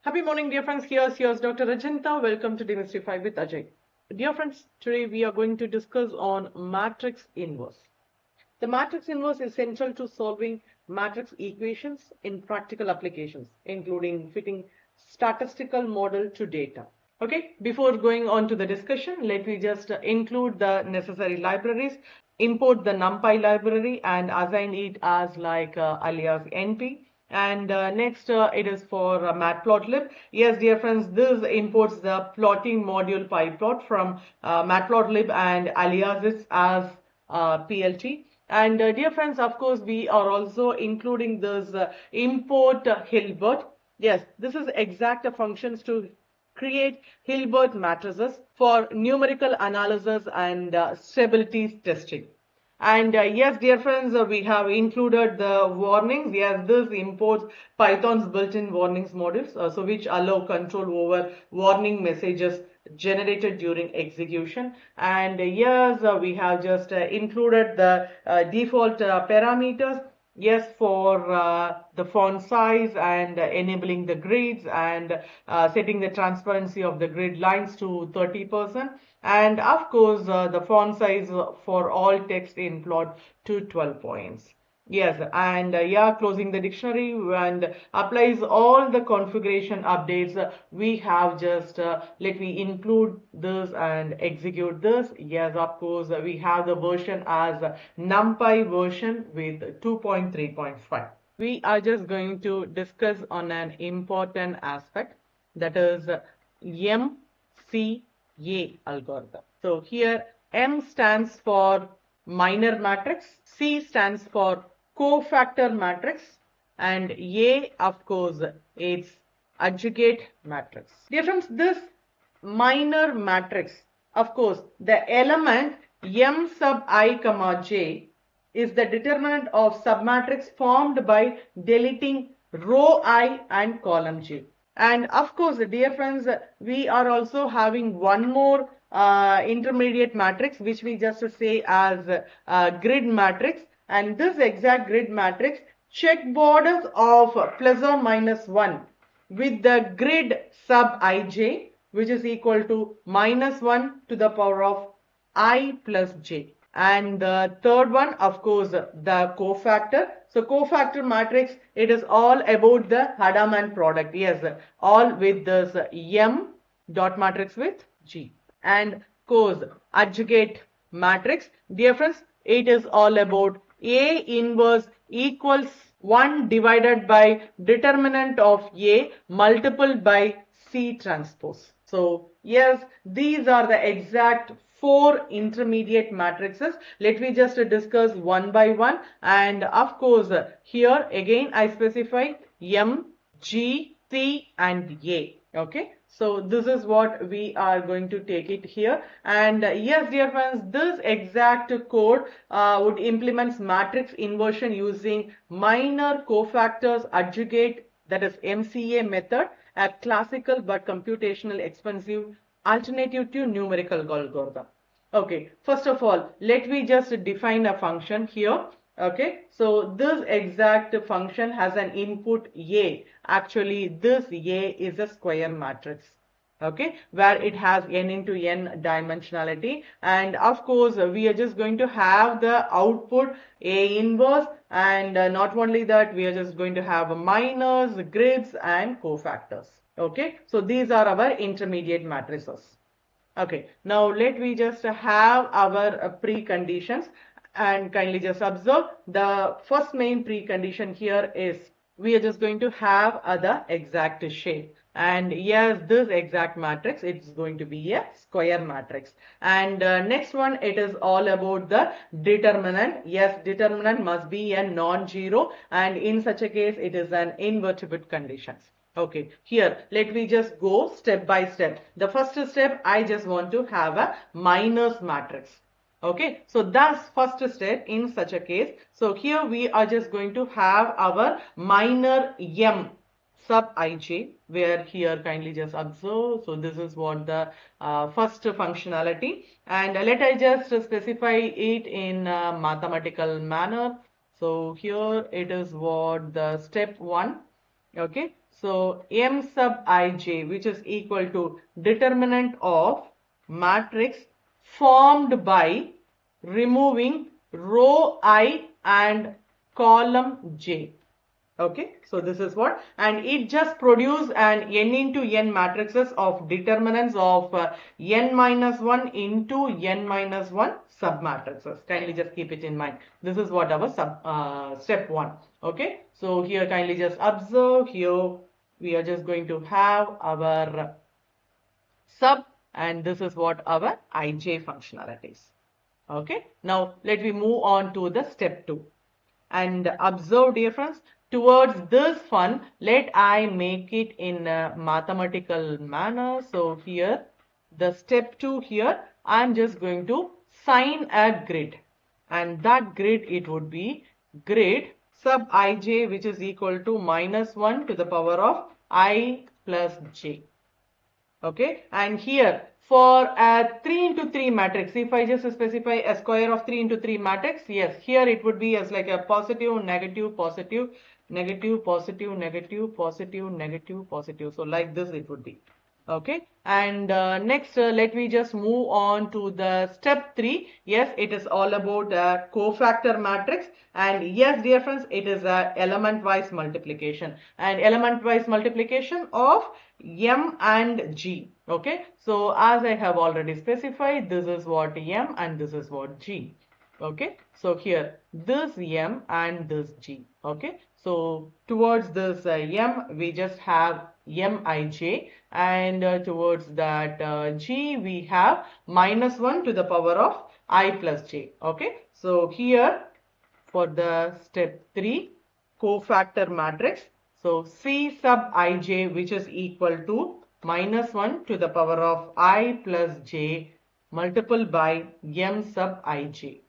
Happy morning, dear friends. Here's Dr. Rajanta. Welcome to Demystify with Ajay. Dear friends, today we are going to discuss on matrix inverse. The matrix inverse is central to solving matrix equations in practical applications, including fitting statistical model to data. Okay, before going on to the discussion, let me just include the necessary libraries, import the NumPy library and assign it as like alias NP. And next it is for matplotlib. Yes, dear friends, this imports the plotting module pyplot from matplotlib and aliases as PLT. And dear friends, of course, we are also including this import Hilbert. Yes, this is exact functions to create Hilbert matrices for numerical analysis and stability testing. And yes, dear friends, we have included the warnings. Yes, this imports Python's built-in warnings modules, so which allow control over warning messages generated during execution. And yes, we have just included the default parameters. Yes, for the font size and enabling the grids and setting the transparency of the grid lines to 30%. And of course, the font size for all text in plot to 12 points. Yes, and yeah, closing the dictionary and applies all the configuration updates. We have just, let me include this and execute this. Yes, of course, we have the version as NumPy version with 2.3.5. We are just going to discuss on an important aspect, that is MCA algorithm. So here M stands for minor matrix, C stands for cofactor matrix, and A, of course, it's adjugate matrix. Dear friends, this minor matrix, of course, the element M sub I comma J is the determinant of submatrix formed by deleting row I and column J. And of course, dear friends, we are also having one more intermediate matrix, which we just say as grid matrix. And this exact grid matrix check borders of plus or minus 1 with the grid sub ij, which is equal to minus 1 to the power of I plus j. And the third one, of course, the cofactor. So cofactor matrix, it is all about the Hadamard product. Yes, all with this M dot matrix with G. And of course, adjugate matrix. Dear friends, it is all about A inverse equals 1 divided by determinant of A multiplied by C transpose. So yes, these are the exact 4 intermediate matrices. Let me just discuss one by one. And of course, here again I specify M, G, C and A. Okay. So this is what we are going to take it here. And yes, dear friends, this exact code would implement matrix inversion using minor cofactors adjugate, that is MCA method, a classical but computational expensive alternative to numerical algorithm. Okay, first of all, let me just define a function here. Okay, so this exact function has an input A. Actually, this A is a square matrix. Okay, where it has n into n dimensionality, and of course we are just going to have the output A inverse, and not only that, we are just going to have minors, grids and cofactors. Okay, so these are our intermediate matrices. Okay, now let me just have our preconditions, and kindly just observe the first main precondition here is we are just going to have the exact shape. And yes, this exact matrix, it's going to be a square matrix. And next one, it is all about the determinant. Yes, determinant must be a non-zero, and in such a case, it is an invertible conditions. Okay, here let me just go step by step. The first step, I just want to have a minus matrix. Okay, so that's first step in such a case. So here we are just going to have our minor M sub ij, where here kindly just observe. So this is what the first functionality, and let I just specify it in a mathematical manner. So here it is what the step 1. Okay, So M sub ij, which is equal to determinant of matrix formed by removing row I and column j. Okay, so this is what, and it just produce an n into n matrices of determinants of n minus 1 into n minus 1 submatrices. Kindly just keep it in mind. This is what our step 1. Okay, so here kindly just observe, here we are just going to have our sub, and this is what our ij functionalities. Okay, now let me move on to the step 2. And observe, dear friends, towards this fun, let I make it in a mathematical manner. So here, the step 2 here, I am just going to sign a grid. And that grid, it would be grid sub ij, which is equal to minus 1 to the power of I plus j. Okay, and here for a 3 into 3 matrix, if I just specify a square of 3 into 3 matrix, yes, here it would be as like a positive, negative, positive, negative, positive, negative, positive, negative, positive. So like this it would be. Okay, and next let me just move on to the step 3. Yes, it is all about a cofactor matrix, and yes, dear friends, it is a element wise multiplication, and element wise multiplication of m and g. Okay, so as I have already specified, this is what m and this is what g. Okay, so here this m and this g. Okay, so towards this m we just have mij, and towards that g we have minus 1 to the power of I plus j. Okay, so here for the step 3 cofactor matrix, so C sub ij, which is equal to minus 1 to the power of I plus j multiplied by m sub ij.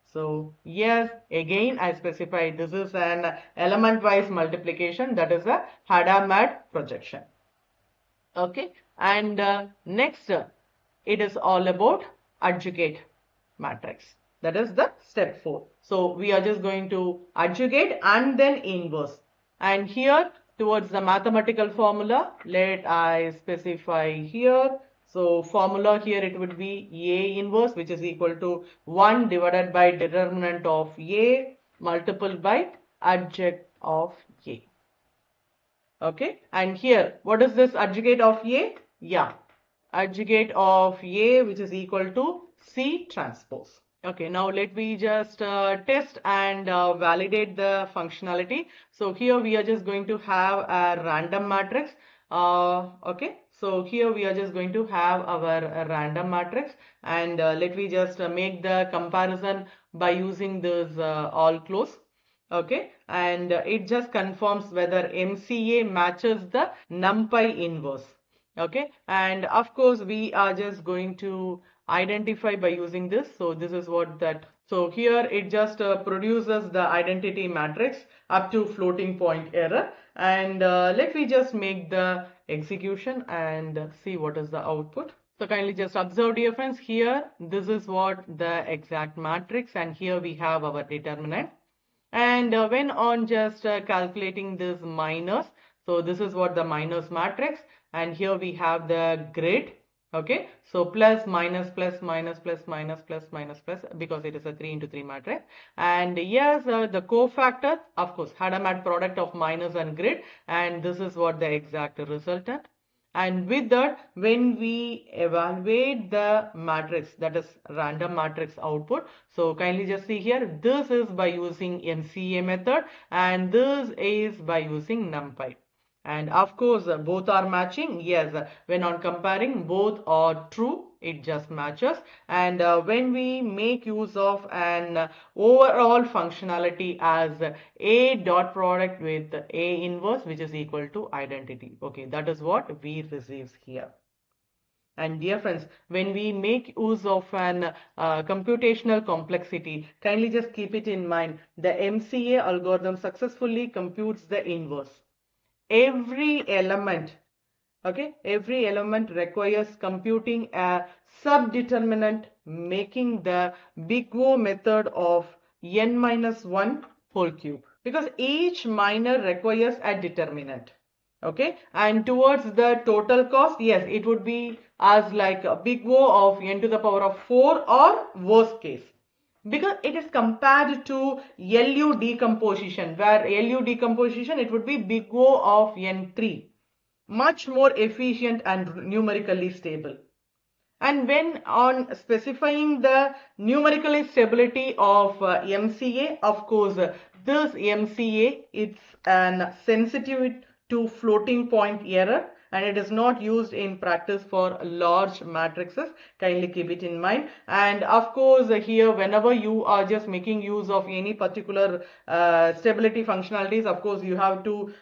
So yes, again I specified this is an element wise multiplication, that is a Hadamard projection. Okay, and next it is all about adjugate matrix. That is the step 4. So we are just going to adjugate and then inverse. And here towards the mathematical formula, let I specify here. So formula here it would be A inverse, which is equal to 1 divided by determinant of A multiplied by adjunct of A. Okay, and here what is this adjugate of A? Yeah, adjugate of A, which is equal to C transpose. Okay, now let me just test and validate the functionality. So here we are just going to have a random matrix. Okay, so here we are just going to have our random matrix, and let me just make the comparison by using this all close. Okay, and it just confirms whether MCA matches the NumPy inverse. Okay, and of course we are just going to identify by using this. So this is what that, so here it just produces the identity matrix up to floating point error, and let me just make the execution and see what is the output. So kindly just observe, dear friends, here this is what the exact matrix, and here we have our determinant. And when on just calculating this minus, so this is what the minus matrix, and here we have the grid. Okay, so plus minus plus minus plus minus plus minus plus, because it is a 3 into 3 matrix. And yes, the cofactor, of course, Hadamard product of minus and grid, and this is what the exact resultant. And with that, when we evaluate the matrix, that is random matrix output, so kindly just see here, this is by using MCA method and this is by using NumPy. And of course, both are matching. Yes, when on comparing, both are true. It just matches. And when we make use of an overall functionality as A dot product with A inverse, which is equal to identity. Okay, that is what we receive here. And dear friends, when we make use of an computational complexity, kindly just keep it in mind. The MCA algorithm successfully computes the inverse. Every element, okay, every element requires computing a subdeterminant, making the big O method of n minus 1 whole cube, because each minor requires a determinant. Okay, and towards the total cost, yes, it would be as like a big O of n to the power of 4 or worst case, because it is compared to LU decomposition, where LU decomposition it would be big O of n3, much more efficient and numerically stable. And when on specifying the numerical stability of MCA, of course, this MCA it's an sensitive to floating point error, and it is not used in practice for large matrices. Kindly keep it in mind. And of course, here whenever you are just making use of any particular stability functionalities, of course you have to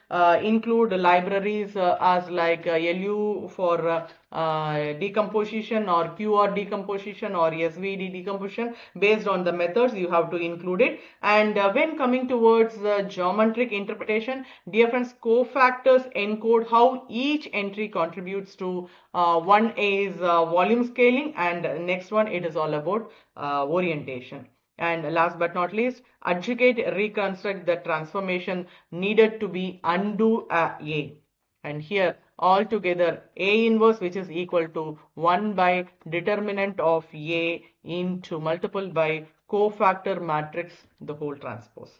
include libraries as like LU for decomposition or QR decomposition or SVD decomposition. Based on the methods you have to include it. And when coming towards geometric interpretation, dear friends, cofactors encode how each entry contributes to one is volume scaling, and next one it is all about orientation. And last but not least, Adjugate reconstruct the transformation needed to be undo A. And here altogether A inverse, which is equal to 1 by determinant of A into multiple by cofactor matrix, the whole transpose.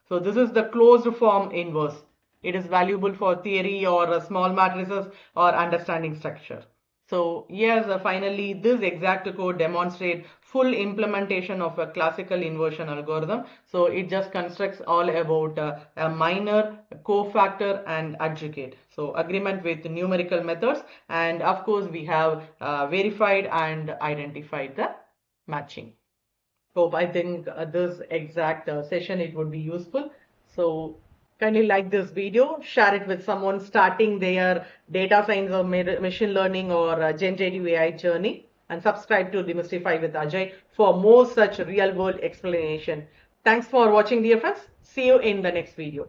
So this is the closed form inverse. It is valuable for theory or small matrices or understanding structure. So yes, finally this exact code demonstrates full implementation of a classical inversion algorithm. So it just constructs all about a minor, cofactor and adjugate. So agreement with numerical methods, and of course we have verified and identified the matching. Hope I think this exact session it would be useful. So kindly like this video, share it with someone starting their data science or machine learning or generative AI journey, and subscribe to Demystify with Ajay for more such real world explanation. Thanks for watching, dear friends. See you in the next video.